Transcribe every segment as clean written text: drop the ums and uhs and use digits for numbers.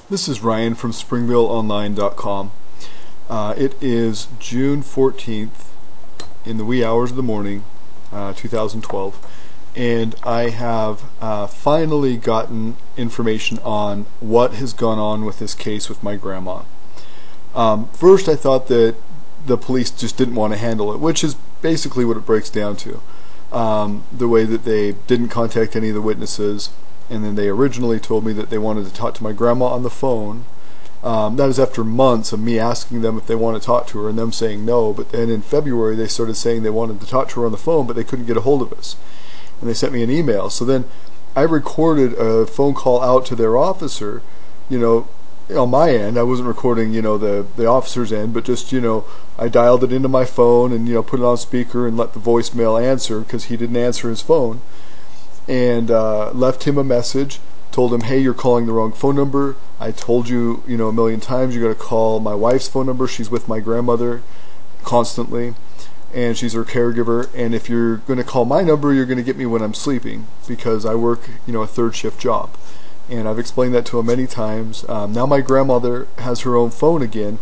This is Ryan from SpringvilleOnline.com. It is June 14th in the wee hours of the morning, 2012, and I have finally gotten information on what has gone on with this case with my grandma. First, I thought that the police just didn't want to handle it, which is basically what it breaks down to. The way that they didn't contact any of the witnesses, and then they originally told me that they wanted to talk to my grandma on the phone. That was after months of me asking them if they want to talk to her and them saying no. But then in February they started saying they wanted to talk to her on the phone, but they couldn't get a hold of us. And they sent me an email. So then I recorded a phone call out to their officer, on my end. I wasn't recording, the officer's end, but just, I dialed it into my phone and, put it on speaker and let the voicemail answer because he didn't answer his phone. And left him a message, told him, hey, you're calling the wrong phone number. I told you, a million times, you got to call my wife's phone number. She's with my grandmother constantly, and she's her caregiver. And if you're going to call my number, you're going to get me when I'm sleeping because I work, a third shift job. And I've explained that to him many times. Now my grandmother has her own phone again.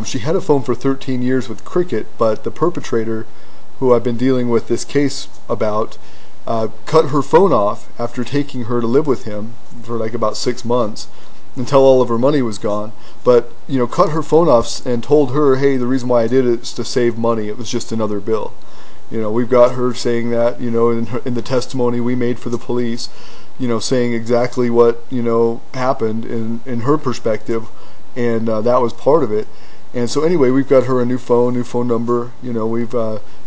She had a phone for 13 years with Cricket, but the perpetrator, who I've been dealing with this case about, cut her phone off after taking her to live with him for like about 6 months until all of her money was gone. But cut her phone off and told her, hey, the reason why I did it is to save money. It was just another bill. We've got her saying that, in the testimony we made for the police, saying exactly what happened in her perspective, and that was part of it. And so anyway, we've got her a new phone number. We've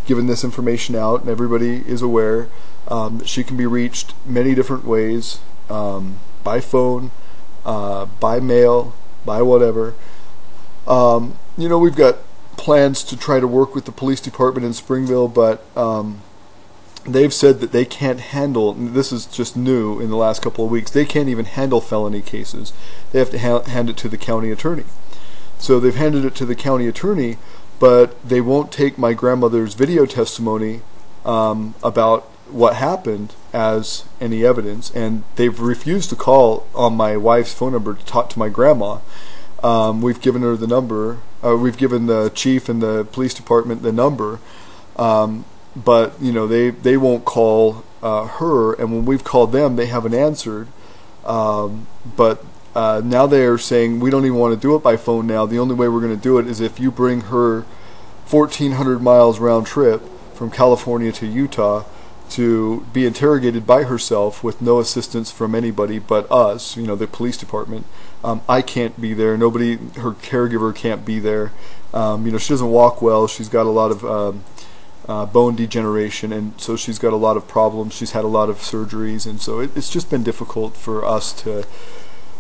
given this information out, and everybody is aware. She can be reached many different ways, by phone, by mail, by whatever. We've got plans to try to work with the police department in Springville, but they've said that they can't handle, and this is just new in the last couple of weeks, they can't even handle felony cases. They have to hand it to the county attorney. So they've handed it to the county attorney, but they won't take my grandmother's video testimony about what happened as any evidence, and they've refused to call on my wife's phone number to talk to my grandma. We've given her the number, we've given the chief and the police department the number, but they won't call her, and when we've called them they haven't answered. But now they're saying we don't even want to do it by phone now. The only way we're going to do it is if you bring her 1,400 miles round trip from California to Utah to be interrogated by herself with no assistance from anybody but us, the police department. I can't be there. Nobody, her caregiver can't be there. She doesn't walk well. She's got a lot of bone degeneration, and so she's got a lot of problems. She's had a lot of surgeries, and so it's just been difficult for us to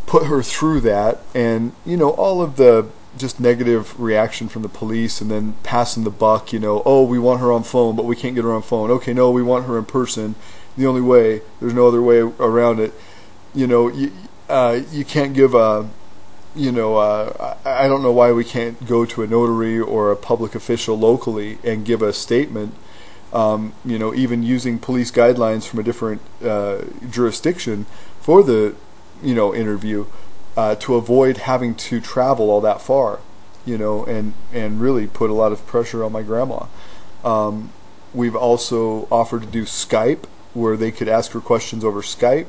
put her through that. And all of the just negative reaction from the police, and then passing the buck, oh, we want her on phone, but we can't get her on phone. Okay, no, we want her in person. The only way, there's no other way around it. You can't give a, I don't know why we can't go to a notary or a public official locally and give a statement, even using police guidelines from a different jurisdiction for the, interview. To avoid having to travel all that far, and really put a lot of pressure on my grandma. We've also offered to do Skype, where they could ask her questions over Skype.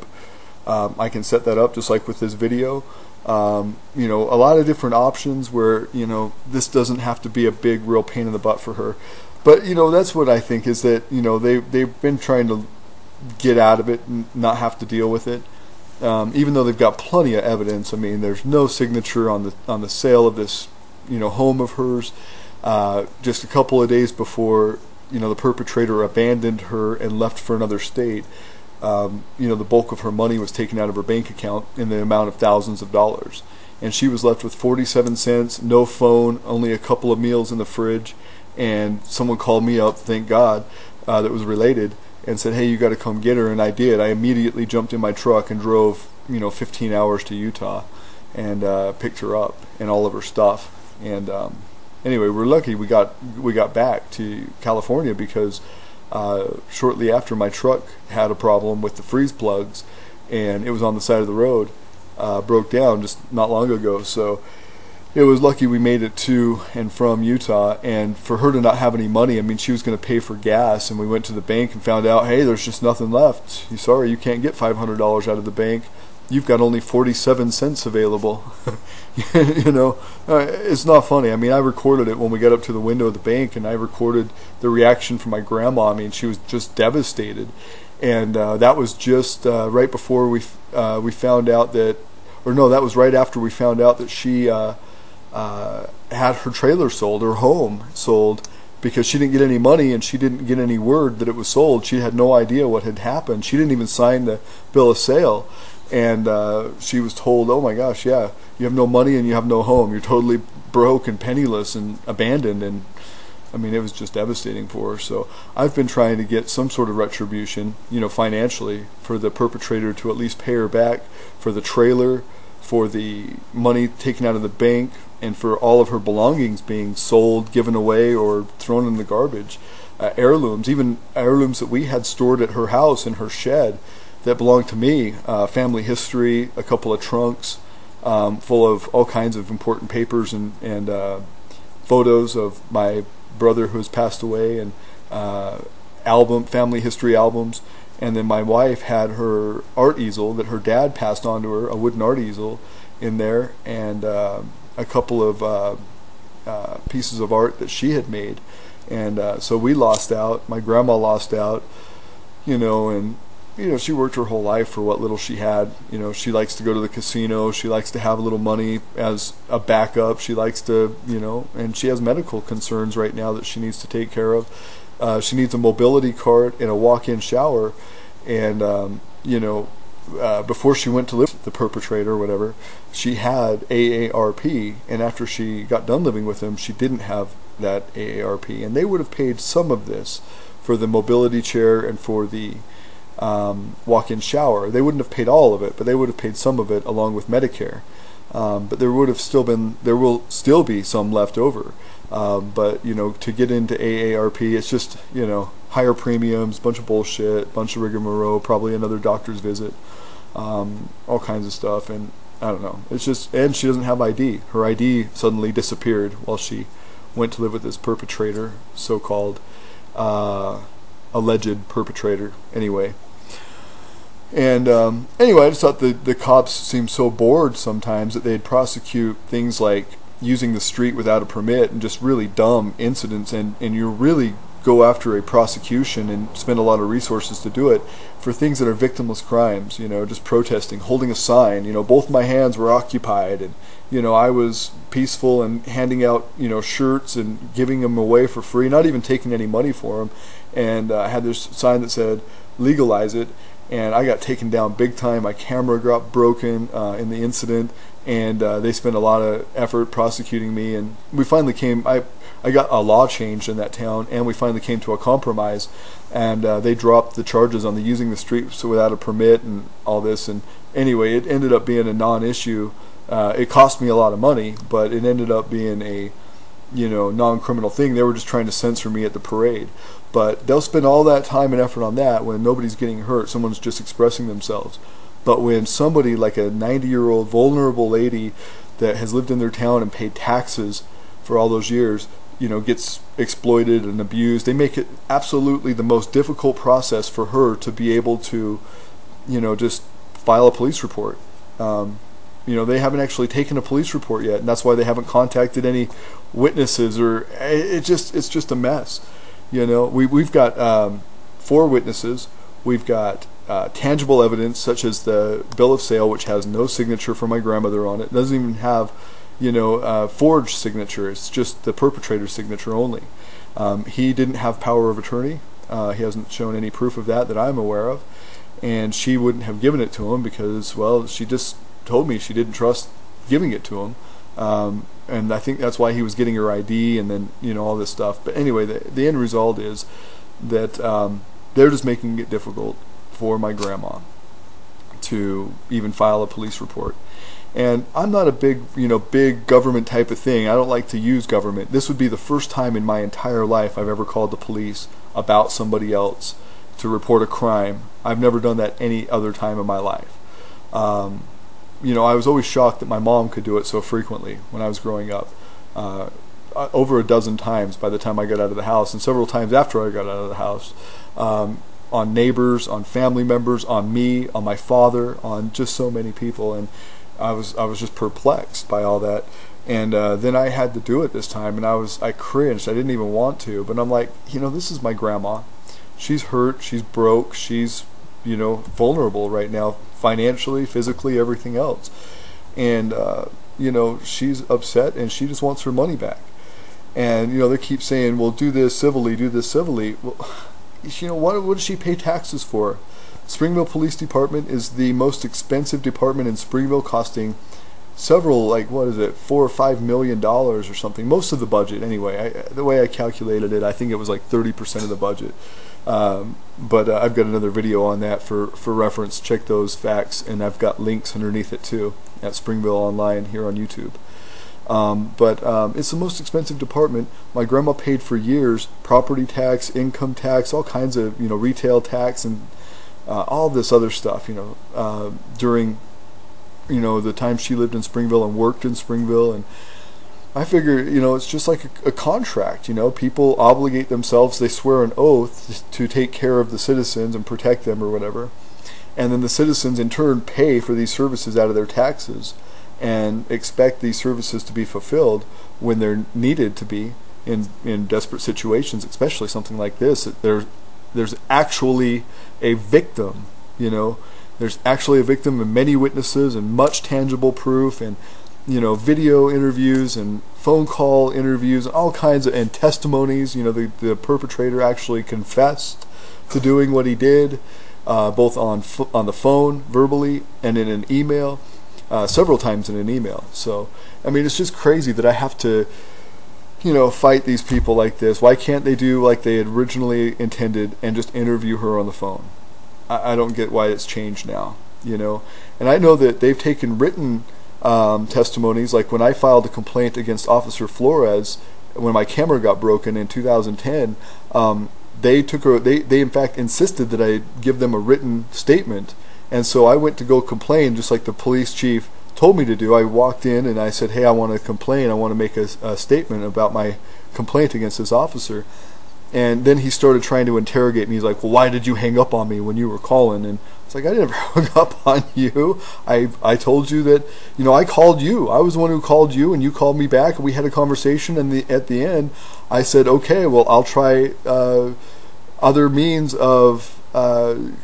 I can set that up just like with this video. A lot of different options where, this doesn't have to be a big, real pain in the butt for her. But, that's what I think is that, they've been trying to get out of it and not have to deal with it. Even though they've got plenty of evidence. I mean, there's no signature on the sale of this, home of hers. Just a couple of days before, the perpetrator abandoned her and left for another state, the bulk of her money was taken out of her bank account in the amount of thousands of dollars, and she was left with 47 cents, no phone, only a couple of meals in the fridge. And someone called me up, thank God, that was related, and said, hey, you got to come get her. And I did. I immediately jumped in my truck and drove 15 hours to Utah and picked her up and all of her stuff. And anyway, we're lucky we got back to California because shortly after, my truck had a problem with the freeze plugs, and it was on the side of the road. broke down just not long ago. So it was lucky we made it to and from Utah, and for her to not have any money, I mean, she was going to pay for gas, and we went to the bank and found out, hey, there's just nothing left. Sorry, you can't get $500 out of the bank. You've got only 47 cents available. You know, it's not funny. I mean, I recorded it when we got up to the window of the bank, and I recorded the reaction from my grandma. I mean, she was just devastated, and that was just right before we found out that, or no, that was right after we found out that she had her trailer sold, her home sold, because she didn't get any money and she didn't get any word that it was sold. She had no idea what had happened. She didn't even sign the bill of sale. And she was told, oh my gosh, yeah, you have no money and you have no home. You're totally broke and penniless and abandoned. And I mean, it was just devastating for her. So I've been trying to get some sort of retribution, you know, financially, for the perpetrator to at least pay her back for the trailer, for the money taken out of the bank, and for all of her belongings being sold, given away, or thrown in the garbage. Heirlooms, even heirlooms that we had stored at her house in her shed that belonged to me, family history, a couple of trunks full of all kinds of important papers and photos of my brother who has passed away, and family history albums. And then my wife had her art easel that her dad passed on to her, a wooden art easel in there, and a couple of pieces of art that she had made. And so we lost out. My grandma lost out, you know, and you know, she worked her whole life for what little she had. You know, she likes to go to the casino. She likes to have a little money as a backup. She likes to, you know, and she has medical concerns right now that she needs to take care of. She needs a mobility cart and a walk-in shower. And, you know, before she went to live with the perpetrator or whatever, she had AARP. And after she got done living with him, she didn't have that AARP. And they would have paid some of this for the mobility chair and for the walk-in shower. They wouldn't have paid all of it, but they would have paid some of it along with Medicare. But there will still be some left over. But you know, to get into AARP, it's just, you know, higher premiums, bunch of bullshit, bunch of rigmarole, probably another doctor's visit, all kinds of stuff, and I don't know. It's just, and she doesn't have ID. Her ID suddenly disappeared while she went to live with this perpetrator, so-called alleged perpetrator. Anyway. And anyway, I just thought the cops seemed so bored sometimes that they'd prosecute things like using the street without a permit and just really dumb incidents, and you really go after a prosecution and spend a lot of resources to do it for things that are victimless crimes, you know, just protesting, holding a sign, you know, both my hands were occupied, and you know, I was peaceful and handing out, you know, shirts and giving them away for free, not even taking any money for them, and I had this sign that said legalize it. And I got taken down big time. My camera got broken in the incident, and they spent a lot of effort prosecuting me. And we finally came. I got a law changed in that town, and we finally came to a compromise. And they dropped the charges on the using the streets without a permit and all this. And anyway, it ended up being a non-issue. It cost me a lot of money, but it ended up being a, you know, non-criminal thing. They were just trying to censor me at the parade. But they'll spend all that time and effort on that when nobody's getting hurt. Someone's just expressing themselves. But when somebody like a 90-year-old vulnerable lady that has lived in their town and paid taxes for all those years, you know, gets exploited and abused, they make it absolutely the most difficult process for her to be able to, you know, just file a police report. You know, they haven't actually taken a police report yet, and that's why they haven't contacted any witnesses, or it's just a mess. You know, we've got 4 witnesses. We've got tangible evidence such as the bill of sale, which has no signature for my grandmother on it. It doesn't even have, you know, forged signature. It's just the perpetrator's signature only. He didn't have power of attorney. He hasn't shown any proof of that I'm aware of. And she wouldn't have given it to him because, well, she just told me she didn't trust giving it to him. And I think that's why he was getting her ID and then, you know, all this stuff. But anyway, the end result is that they're just making it difficult for my grandma to even file a police report. And I'm not a big government type of thing. I don't like to use government. This would be the first time in my entire life I've ever called the police about somebody else to report a crime. I've never done that any other time in my life. I was always shocked that my mom could do it so frequently when I was growing up. Over a dozen times by the time I got out of the house, and several times after I got out of the house, on neighbors, on family members, on me, on my father, on just so many people. And I was just perplexed by all that. And then I had to do it this time, and I cringed. I didn't even want to, but I'm like, this is my grandma. She's hurt, she's broke, she's vulnerable right now, financially, physically, everything else. And she's upset, and she just wants her money back. And they keep saying, well, do this civilly, do this civilly. Well, what does she pay taxes for? Springville Police Department is the most expensive department in Springville, costing several, like, what is it, $4 or $5 million or something. Most of the budget, anyway. The way I calculated it, I think it was like 30% of the budget. But I've got another video on that for reference. Check those facts, and I've got links underneath it too at Springville Online here on YouTube. But it's the most expensive department. My grandma paid for years property tax, income tax, all kinds of retail tax, and all this other stuff. During the time she lived in Springville and worked in Springville. And I figure it's just like a contract. People obligate themselves. They swear an oath to take care of the citizens and protect them or whatever, and then the citizens in turn pay for these services out of their taxes and expect these services to be fulfilled when they're needed to be in desperate situations, especially something like this. There's actually a victim, there's actually a victim and many witnesses and much tangible proof, and video interviews and phone call interviews, all kinds of, and testimonies. The perpetrator actually confessed to doing what he did, both on the phone verbally and in an email. Several times in an email. So, I mean, it's just crazy that I have to, fight these people like this. Why can't they do like they had originally intended and just interview her on the phone? I don't get why it's changed now, And I know that they've taken written testimonies, like when I filed a complaint against Officer Flores when my camera got broken in 2010. They in fact insisted that I give them a written statement. And so I went to go complain, just like the police chief told me to do. I walked in and I said, hey, I want to complain. I want to make a statement about my complaint against this officer. And then he started trying to interrogate me. He's like, well, why did you hang up on me when you were calling? And it's like, I never hung up on you. I told you that, I called you. I was the one who called you, and you called me back, and we had a conversation. And at the end, I said, okay, well, I'll try other means of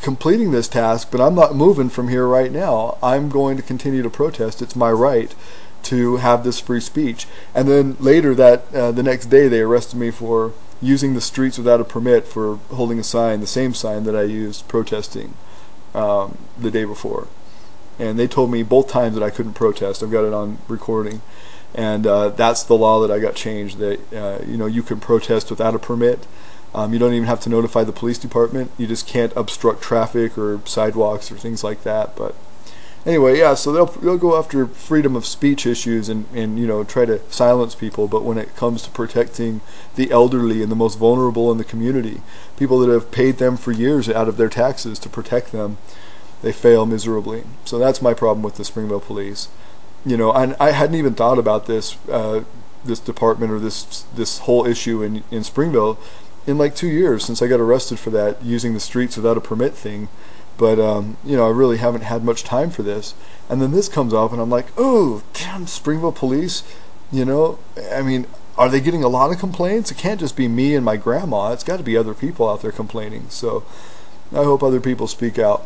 completing this task, but I'm not moving from here right now. I'm going to continue to protest. It's my right to have this free speech. And then later the next day, they arrested me for using the streets without a permit, for holding a sign, the same sign that I used protesting the day before. And they told me both times that I couldn't protest. I've got it on recording. And that's the law that I got changed, that you can protest without a permit. You don't even have to notify the police department. You just can't obstruct traffic or sidewalks or things like that. But anyway, yeah, so they'll go after freedom of speech issues and try to silence people. But when it comes to protecting the elderly and the most vulnerable in the community, people that have paid them for years out of their taxes to protect them, they fail miserably. So that's my problem with the Springville Police. And I hadn't even thought about this department or this whole issue in Springville in like 2 years since I got arrested for that, using the streets without a permit thing. But I really haven't had much time for this. And then this comes up, and I'm like, oh, damn, Springville Police. I mean, are they getting a lot of complaints? It can't just be me and my grandma. It's got to be other people out there complaining. So I hope other people speak out.